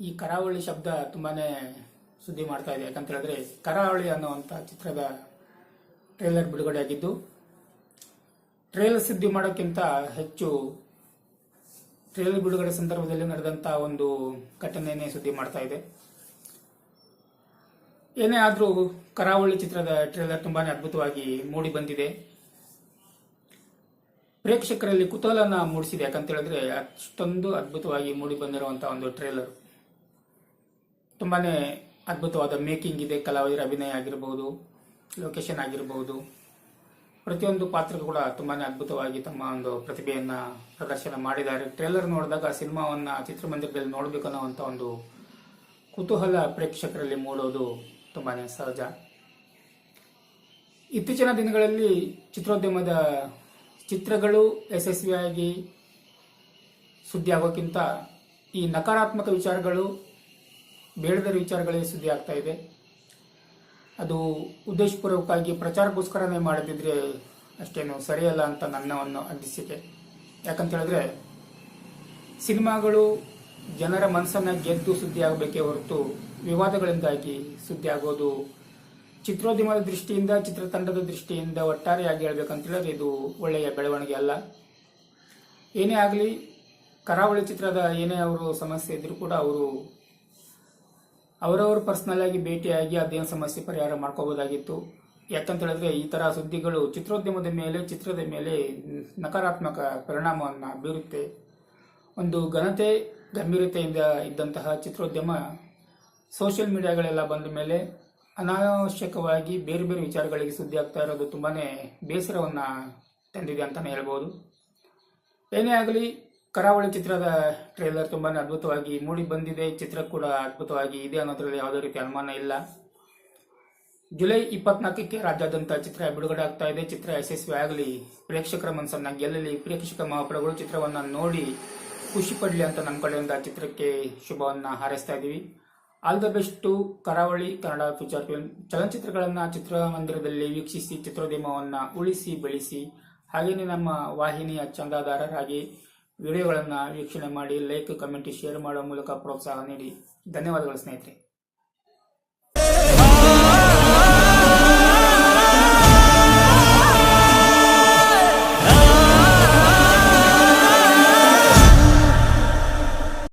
ಈ ಕರಾವಳಿ ಶಬ್ದ ತುಂಬಾನೇ ಸುದ್ದಿ ಮಾಡ್ತಾ ಇದೆ. ಯಾಕಂತ ಹೇಳಿದ್ರೆ ಕರಾವಳಿ ಅನ್ನುವಂಥ ಚಿತ್ರದ ಟ್ರೇಲರ್ ಬಿಡುಗಡೆ ಆಗಿದ್ದು, ಟ್ರೇಲರ್ ಸುದ್ದಿ ಮಾಡೋಕ್ಕಿಂತ ಹೆಚ್ಚು ಟ್ರೇಲರ್ ಬಿಡುಗಡೆ ಸಂದರ್ಭದಲ್ಲಿ ನಡೆದಂತ ಒಂದು ಘಟನೆಯನ್ನೇ ಸುದ್ದಿ ಮಾಡ್ತಾ ಇದೆ. ಏನೇ ಆದ್ರೂ ಕರಾವಳಿ ಚಿತ್ರದ ಟ್ರೇಲರ್ ತುಂಬಾನೇ ಅದ್ಭುತವಾಗಿ ಮೂಡಿ ಬಂದಿದೆ. ಪ್ರೇಕ್ಷಕರಲ್ಲಿ ಕುತೂಹಲನ ಮೂಡಿಸಿದೆ. ಯಾಕಂತ ಹೇಳಿದ್ರೆ ಅಷ್ಟೊಂದು ಅದ್ಭುತವಾಗಿ ಮೂಡಿ ಬಂದಿರುವಂತಹ ಒಂದು ಟ್ರೇಲರ್. ತುಂಬಾನೇ ಅದ್ಭುತವಾದ ಮೇಕಿಂಗ್ ಇದೆ. ಕಲಾವಿದರ ಅಭಿನಯ ಆಗಿರಬಹುದು, ಲೊಕೇಶನ್ ಆಗಿರಬಹುದು, ಪ್ರತಿಯೊಂದು ಪಾತ್ರ ಕೂಡ ತುಂಬಾನೇ ಅದ್ಭುತವಾಗಿ ತಮ್ಮ ಒಂದು ಪ್ರತಿಭೆಯನ್ನ ಪ್ರದರ್ಶನ ಮಾಡಿದ್ದಾರೆ. ಟ್ರೇಲರ್ ನೋಡಿದಾಗ ಸಿನಿಮಾವನ್ನ ಚಿತ್ರಮಂದಿರದಲ್ಲಿ ನೋಡಬೇಕು ಅನ್ನುವಂತ ಒಂದು ಕುತೂಹಲ ಪ್ರೇಕ್ಷಕರಲ್ಲಿ ಮೂಡೋದು ತುಂಬಾನೇ ಸಹಜ. ಇತ್ತೀಚಿನ ದಿನಗಳಲ್ಲಿ ಚಿತ್ರೋದ್ಯಮದ ಚಿತ್ರಗಳು ಯಶಸ್ವಿಯಾಗಿ ಸುದ್ದಿ ಆಗೋಕ್ಕಿಂತ ಈ ನಕಾರಾತ್ಮಕ ವಿಚಾರಗಳು, ಬೇಡದ ವಿಚಾರಗಳೇ ಸುದ್ದಿ ಆಗ್ತಾ ಇದೆ. ಅದು ಉದ್ದೇಶಪೂರ್ವಕವಾಗಿ ಪ್ರಚಾರಕ್ಕೋಸ್ಕರನೇ ಮಾಡದಿದ್ರೆ ಅಷ್ಟೇನು ಸರಿಯಲ್ಲ ಅಂತ ನನ್ನ ಒಂದು ಅನಿಸಿಕೆ. ಯಾಕಂತ ಹೇಳಿದ್ರೆ ಸಿನಿಮಾಗಳು ಜನರ ಮನಸ್ಸನ್ನ ಗೆದ್ದು ಸುದ್ದಿ ಆಗಬೇಕೇ ಹೊರತು ವಿವಾದಗಳಿಂದಾಗಿ ಸುದ್ದಿ ಆಗೋದು ಚಿತ್ರೋದ್ಯಮದ ದೃಷ್ಟಿಯಿಂದ, ಚಿತ್ರತಂಡದ ದೃಷ್ಟಿಯಿಂದ ಒಟ್ಟಾರೆಯಾಗಿ ಹೇಳ್ಬೇಕಂತ ಹೇಳಿದ್ರೆ ಇದು ಒಳ್ಳೆಯ ಬೆಳವಣಿಗೆ ಅಲ್ಲ. ಏನೇ ಆಗಲಿ, ಕರಾವಳಿ ಚಿತ್ರದ ಏನೇ ಅವರು ಸಮಸ್ಯೆ ಇದ್ರೂ ಕೂಡ ಅವರು ಅವರವರು ಪರ್ಸನಲ್ ಆಗಿ ಭೇಟಿಯಾಗಿ ಅದೇನು ಸಮಸ್ಯೆ ಪರಿಹಾರ ಮಾಡ್ಕೋಬಹುದಾಗಿತ್ತು. ಯಾಕಂತ ಹೇಳಿದ್ರೆ ಈ ತರ ಸುದ್ದಿಗಳು ಚಿತ್ರೋದ್ಯಮದ ಮೇಲೆ, ಚಿತ್ರದ ಮೇಲೆ ನಕಾರಾತ್ಮಕ ಪರಿಣಾಮವನ್ನು ಬೀರುತ್ತೆ. ಒಂದು ಘನತೆ, ಗಂಭೀರತೆಯಿಂದ ಇದ್ದಂತಹ ಚಿತ್ರೋದ್ಯಮ ಸೋಷಿಯಲ್ ಮೀಡಿಯಾಗಳೆಲ್ಲ ಬಂದ ಮೇಲೆ ಅನಾವಶ್ಯಕವಾಗಿ ಬೇರೆ ಬೇರೆ ವಿಚಾರಗಳಿಗೆ ಸುದ್ದಿ ಆಗ್ತಾ ಇರೋದು ತುಂಬಾನೇ ಬೇಸರವನ್ನ ತಂದಿದೆ ಅಂತಾನೆ ಹೇಳ್ಬೋದು. ಏನೇ ಆಗಲಿ, ಕರಾವಳಿ ಚಿತ್ರದ ಟ್ರೇಲರ್ ತುಂಬಾನೇ ಅದ್ಭುತವಾಗಿ ಮೂಡಿ ಬಂದಿದೆ. ಚಿತ್ರ ಕೂಡ ಅದ್ಭುತವಾಗಿ ಇದೆ ಅನ್ನೋದ್ರಲ್ಲಿ ಯಾವುದೇ ರೀತಿ ಅನುಮಾನ ಇಲ್ಲ. ಜುಲೈ 24ಕ್ಕೆ ರಾಜ್ಯಾದ್ಯಂತ ಚಿತ್ರ ಬಿಡುಗಡೆ ಆಗ್ತಾ ಇದೆ. ಚಿತ್ರ ಯಶಸ್ವಿ ಆಗಲಿ, ಪ್ರೇಕ್ಷಕರ ಮನಸ್ಸನ್ನ ಗೆಲ್ಲಲಿ, ಪ್ರೇಕ್ಷಕ ಮಹಾಪ್ರಭುಗಳು ಚಿತ್ರವನ್ನ ನೋಡಿ ಖುಷಿ ಪಡಲಿ ಅಂತ ನಮ್ಮ ಕಡೆಯಿಂದ ಚಿತ್ರಕ್ಕೆ ಶುಭವನ್ನ ಹಾರೈಸ್ತಾ ಇದೀವಿ. ಆಲ್ ದ ಬೆಸ್ಟ್ ಟು ಕರಾವಳಿ ಕನ್ನಡ ಫೀಚರ್ ಫಿಲ್ಮ್. ಚಲನಚಿತ್ರಗಳನ್ನ ಚಿತ್ರಮಂದಿರದಲ್ಲಿ ವೀಕ್ಷಿಸಿ ಚಿತ್ರೋದ್ಯಮವನ್ನ ಉಳಿಸಿ ಬೆಳೆಸಿ, ಹಾಗೆಯೇ ನಮ್ಮ ವಾಹಿನಿಯ ಚಂದಾದಾರರಾಗಿ ವಿಡಿಯೋಗಳನ್ನು ವೀಕ್ಷಣೆ ಮಾಡಿ, ಲೈಕ್, ಕಮೆಂಟ್, ಶೇರ್ ಮಾಡುವ ಮೂಲಕ ಪ್ರೋತ್ಸಾಹ ನೀಡಿ. ಧನ್ಯವಾದಗಳು ಸ್ನೇಹಿತರೆ.